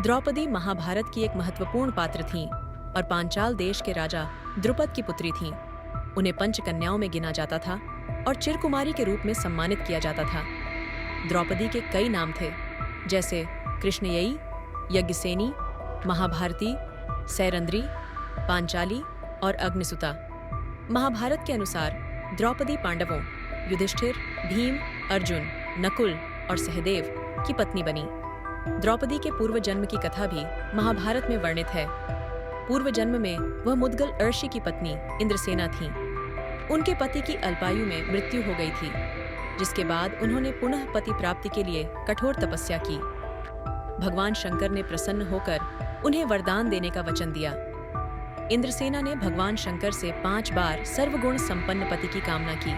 द्रौपदी महाभारत की एक महत्वपूर्ण पात्र थीं और पांचाल देश के राजा द्रुपद की पुत्री थीं। उन्हें पंचकन्याओं में गिना जाता था और चिरकुमारी के रूप में सम्मानित किया जाता था। द्रौपदी के कई नाम थे, जैसे कृष्णययी, यज्ञसेनी, महाभारती, सैरंद्री, पांचाली और अग्निसुता। महाभारत के अनुसार द्रौपदी पांडवों युधिष्ठिर, भीम, अर्जुन, नकुल और सहदेव की पत्नी बनी। द्रौपदी के पूर्व जन्म की कथा भी महाभारत में वर्णित है। पूर्व जन्म में वह मुद्गल अर्षि की पत्नी इंद्रसेना थीं। उनके पति की अल्पायु में मृत्यु हो गई थी, जिसके बाद उन्होंने पुनः पति प्राप्ति के लिए कठोर तपस्या की। भगवान शंकर ने प्रसन्न होकर उन्हें वरदान देने का वचन दिया। इंद्रसेना ने भगवान शंकर से 5 बार सर्वगुण संपन्न पति की कामना की।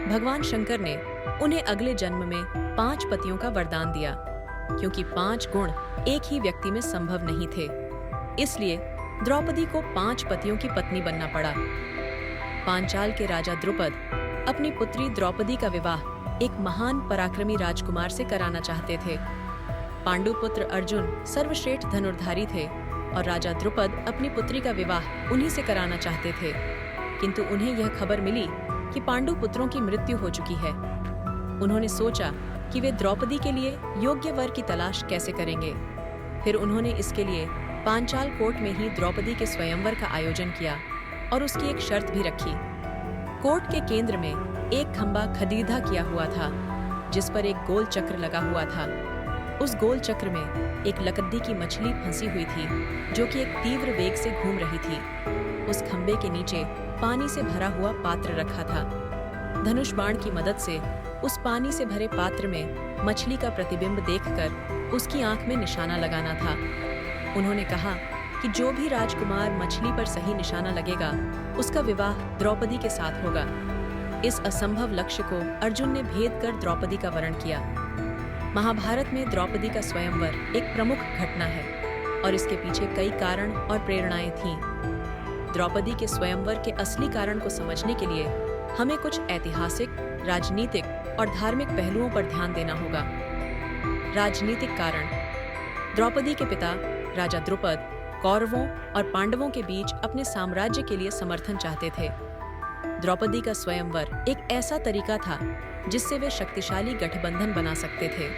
भगवान शंकर ने उन्हें अगले जन्म में 5 पतियों का वरदान दिया, क्योंकि 5 गुण एक ही व्यक्ति में संभव नहीं थे। इसलिए द्रौपदी को 5 पतियों की पत्नी बनना पड़ा। पांचाल के राजा द्रुपद अपनी पुत्री द्रौपदी का विवाह एक महान पराक्रमी राजकुमार से कराना चाहते थे। पांडुपुत्र अर्जुन सर्वश्रेष्ठ धनुर्धारी थे और राजा द्रुपद अपनी पुत्री का विवाह उन्हीं से कराना चाहते थे, किंतु उन्हें यह खबर मिली कि पांडुपुत्रों की मृत्यु हो चुकी है। उन्होंने सोचा कि वे द्रौपदी के लिए योग्य वर की तलाश कैसे करेंगे। फिर उन्होंने इसके लिए पांचाल कोर्ट में ही द्रौपदी के स्वयंवर का आयोजन किया और उसकी एक शर्त भी रखी। कोर्ट के केंद्र में एक खंबा खदीदा किया हुआ था, जिस पर एक गोल चक्र लगा हुआ था। उस गोल चक्र में एक लकद्दी की मछली फंसी हुई थी, जो कि एक तीव्र वेग से घूम रही थी। उस खंबे के नीचे पानी से भरा हुआ पात्र रखा था। धनुष बाण की मदद से उस पानी से भरे पात्र में मछली का प्रतिबिंब देखकर उसकी आंख में निशाना लगाना था। उन्होंने कहा कि जो भी राजकुमार मछली पर सही निशाना लगेगा, उसका विवाह द्रौपदी के साथ होगा। इस असंभव लक्ष्य को अर्जुन ने भेद कर द्रौपदी का वरण किया। महाभारत में द्रौपदी का स्वयंवर एक प्रमुख घटना है और इसके पीछे कई कारण और प्रेरणाएं थीं। द्रौपदी के स्वयंवर के असली कारण को समझने के लिए हमें कुछ ऐतिहासिक, राजनीतिक और धार्मिक पहलुओं पर ध्यान देना होगा। राजनीतिक कारण: द्रौपदी के पिता राजा द्रुपद कौरवों और पांडवों के बीच अपने साम्राज्य के लिए समर्थन चाहते थे। द्रौपदी का स्वयंवर एक ऐसा तरीका था जिससे वे शक्तिशाली गठबंधन बना सकते थे।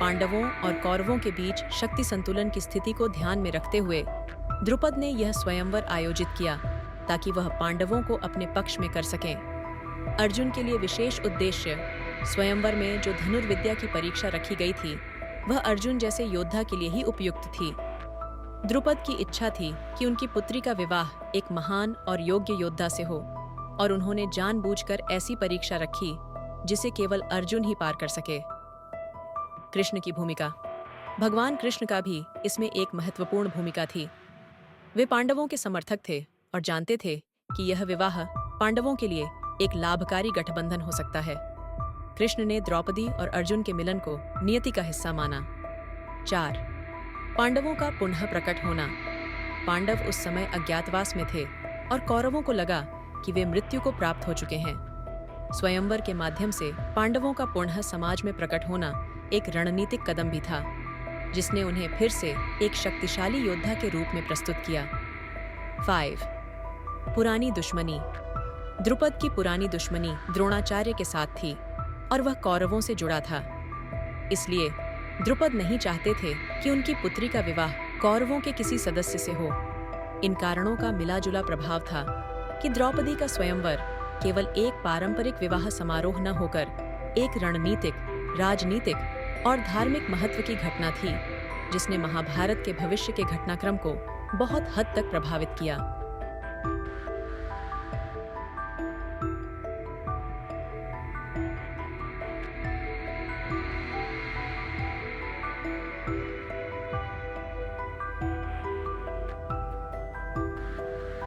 पांडवों और कौरवों के बीच शक्ति संतुलन की स्थिति को ध्यान में रखते हुए द्रुपद ने यह स्वयंवर आयोजित किया ताकि वह पांडवों को अपने पक्ष में कर सकें। अर्जुन के लिए विशेष उद्देश्य स्वयंवर में जो धनुर्विद्या की परीक्षा रखी गई थी, वह अर्जुन जैसे योद्धा के लिए ही उपयुक्त थी। द्रुपद की इच्छा थी कि उनकी पुत्री का विवाह एक महान और योग्य योद्धा से हो, और उन्होंने जानबूझकर ऐसी परीक्षा रखी जिसे केवल अर्जुन ही पार कर सके। कृष्ण की भूमिका: भगवान कृष्ण का भी इसमें एक महत्वपूर्ण भूमिका थी। वे पांडवों के समर्थक थे और जानते थे कि यह विवाह पांडवों के लिए एक लाभकारी गठबंधन हो सकता है। कृष्ण ने द्रौपदी और अर्जुन के मिलन को नियति का हिस्सा माना। 4. पांडवों का पुनः प्रकट होना: पांडव उस समय अज्ञातवास में थे और कौरवों को लगा कि वे मृत्यु को प्राप्त हो चुके हैं। स्वयंवर के माध्यम से पांडवों का पुनः समाज में प्रकट होना एक रणनीतिक कदम भी था, जिसने उन्हें फिर से एक शक्तिशाली योद्धा के रूप में प्रस्तुत किया। 5. पुरानी दुश्मनी: द्रुपद की पुरानी दुश्मनी द्रोणाचार्य के साथ थी और वह कौरवों से जुड़ा था। इसलिए द्रुपद नहीं चाहते थे कि उनकी पुत्री का विवाह कौरवों के किसी सदस्य से हो। इन कारणों का मिला-जुला प्रभाव था कि द्रौपदी का स्वयंवर केवल एक पारंपरिक विवाह समारोह न होकर एक रणनीतिक, राजनीतिक और धार्मिक महत्व की घटना थी, जिसने महाभारत के भविष्य के घटनाक्रम को बहुत हद तक प्रभावित किया।